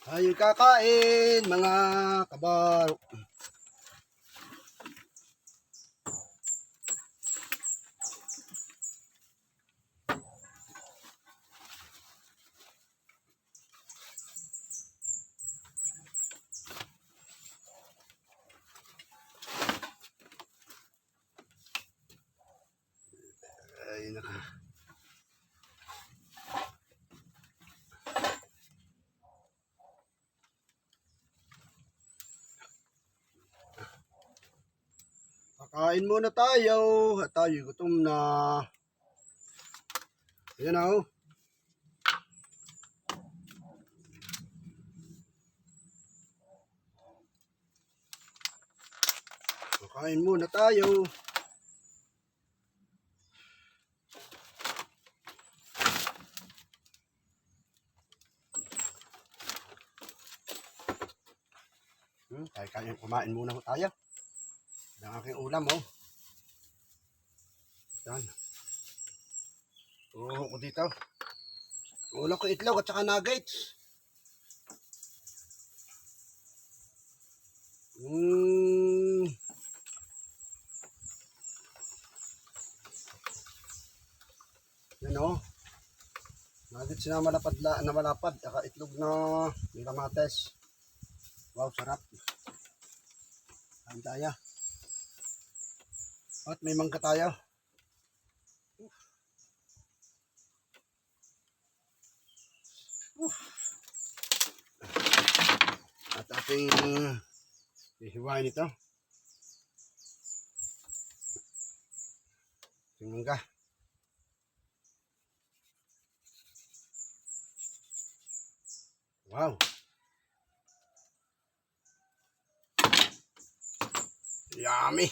Ayun kakain mga kabaro. Ay naka. Kakain muna tayo. At tayo gutom na. Ayan na oh. Kakain muna tayo. Kaya kumain muna ko tayo. Ang aking ulam oh. Yan. Oo ko dito. Ulam ko itlog at saka nuggets. Yan oh. Nuggets na malapad. Saka itlog na may kamates. Wow, sarap. Kain tayo. At may mangga tayo. At ating hihiwain ito. Ating mangga. Wow. Yummy.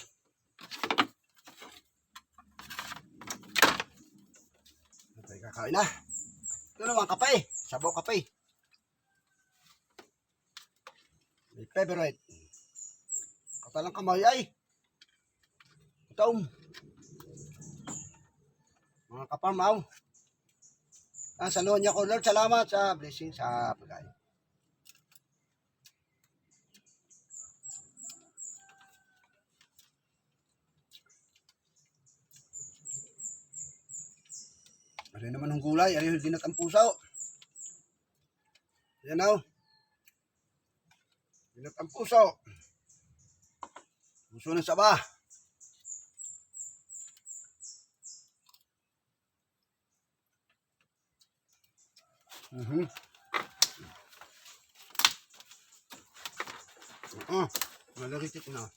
Tayo kakain na. Ito naman kape. Sabaw kape. May favorite. Katalang kamay ay. Ito. Mga kapamaw. Saluhan niyo ko Lord. Salamat sa blessing sa pagkain. Ano naman ng gulay? Ano yung ginatang puso? Yan o. Ginatang puso. Puso ng saba. Malaritik na.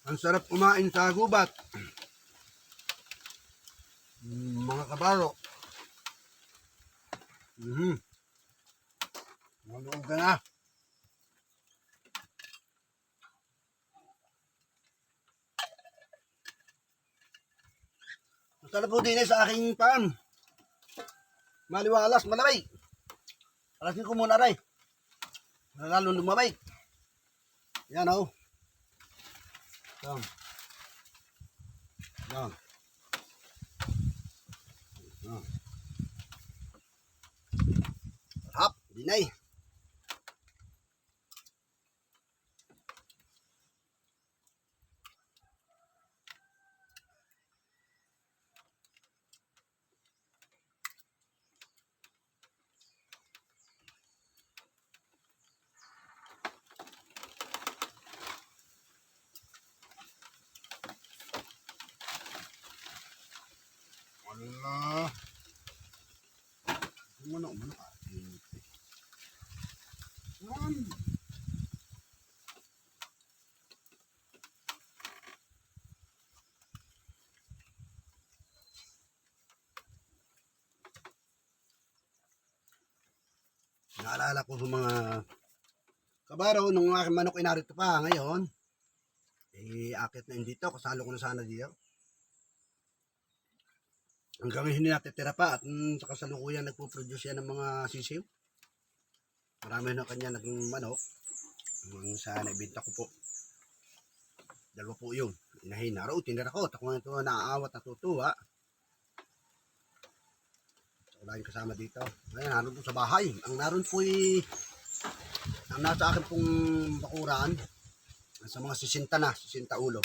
Ang sarap kumain sa gubat. Mga kabaro. Maluog ka na. Ang sarap po din sa aking farm. Maliwalas, malamay. Alasin ko muna rin. Lalo lumamay. Yan o. Yan. Yan. Yan. Sarap, dinay. Wala. Umano ka. Naalala ko sa mga kabaro, nung aking manok inarito pa ngayon, akit na yun dito, kasalo ko na sana dito. Hanggang hindi natitira pa at sa kasalukuyan nagpo-produce yan ng mga sisiw. Marami na kanya naging manok. Ang sa naibenta ko po. Dalawa po yun. Inahin na raw, tinira ko. Ako nga ito naaawat, natutuwa. So, wala yung kasama dito. Ngayon, naroon po sa bahay. Ang naroon po ang nasa akin pong bakuran, sa mga 60 ulo.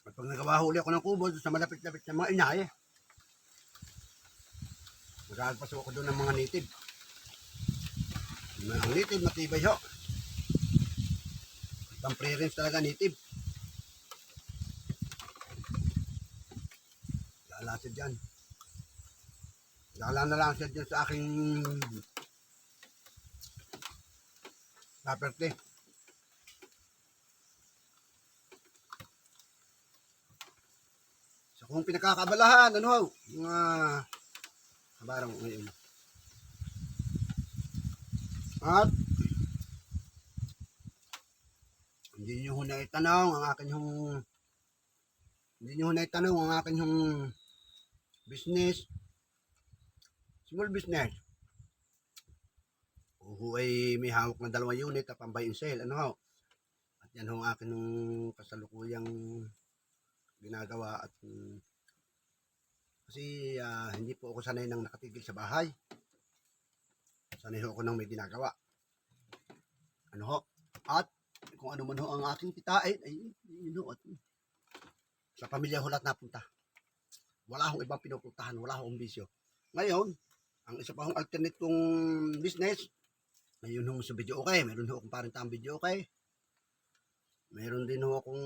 At pag nagkawahuli ako ng kubo sa malapit-lapit na mga inay, mag-aalpaso ako doon ng mga native. Ang native matibay ho. Ang pre-rinse talaga native. Lala siya dyan. Lala na lang siya dyan sa aking property. So kung pinakakabalahan, ano ho, mga kabarang ngayon. At hindi nyo ho naitanong ang akin yung business, small business. O ay may hawak na 2 unit at pang buy and sell, ano ho. At yan ho ang akin yung kasalukuyang ginagawa at kasi hindi po ako sanay nang nakatigil sa bahay. Sanay ho ako nang may ginagawa. Ano ho? At kung ano man ho ang aking kitain, ay yun ho. At sa pamilya ho lahat napunta. Wala akong ibang pinupuntahan, wala akong bisyo. Ngayon, ang isa pa akong alternate kong business, ayun ho sa video okay. Meron ho akong parentang video okay. Meron din ho akong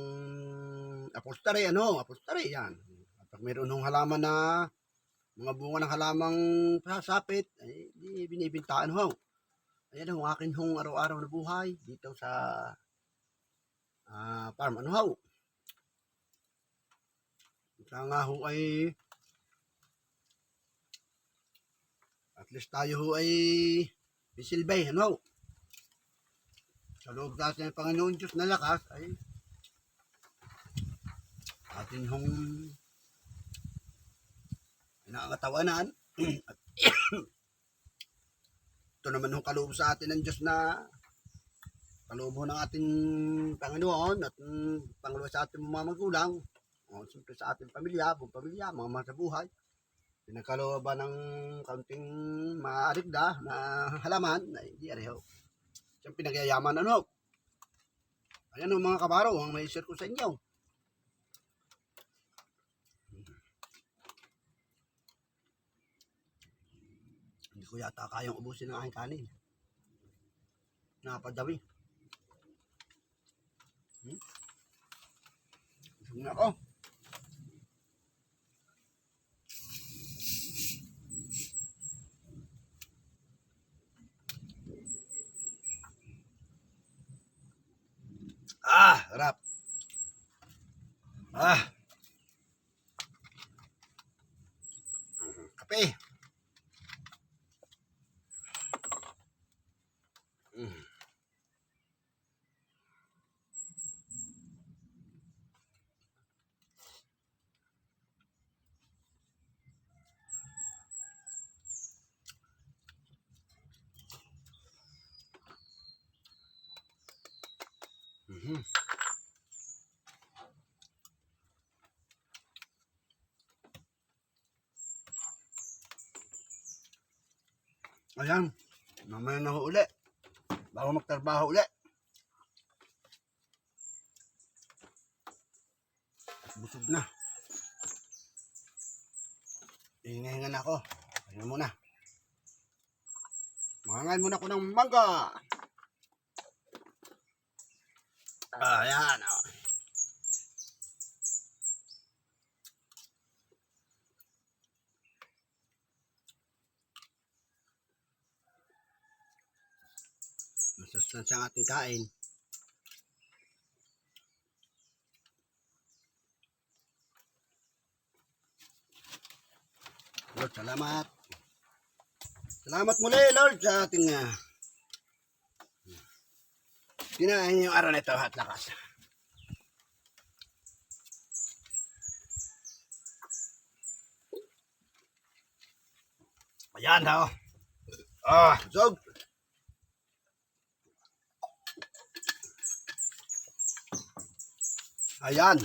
upholstery, upholstery yan. At pag meron hong halaman na mga bunga ng halamang sasapit, ay di binibintaan ho. Ayan ho, akin hong araw-araw na buhay dito sa farm, ho. Kaya nga ho ay at least tayo ho ay bisilbay, ho. Sa loob natin ng Panginoon Diyos na lakas ay atin hong nakakatawanan at ito naman hong kaloob sa atin ng Diyos na kaloob ng ating Panginoon at pangalawa sa ating mga magulang, siyempre sa ating pamilya, buong pamilya, mga mga sa buhay. Pinagkalooban ng kaunting maarigda na halaman na hindi areho. Siyang pinagyayaman, Ayan o mga kabaro, ang may share ko sa inyo. Hindi ko yata kayang ubusin ng aking kanin. Napadawi. Busog na ako. Harap. Kape. Ayan, mamaya na ho uli. Bago magtrabaho uli. At busog na. Hinga-hinga na ako. Ayan muna. Mangangain muna ako ng mangga. Ayan. Masustansya ang ating kain. Salamat. Salamat muli, Lord, sa ating kinain yung araw na ito at lakas. Ayan daw. Zog. Ayan.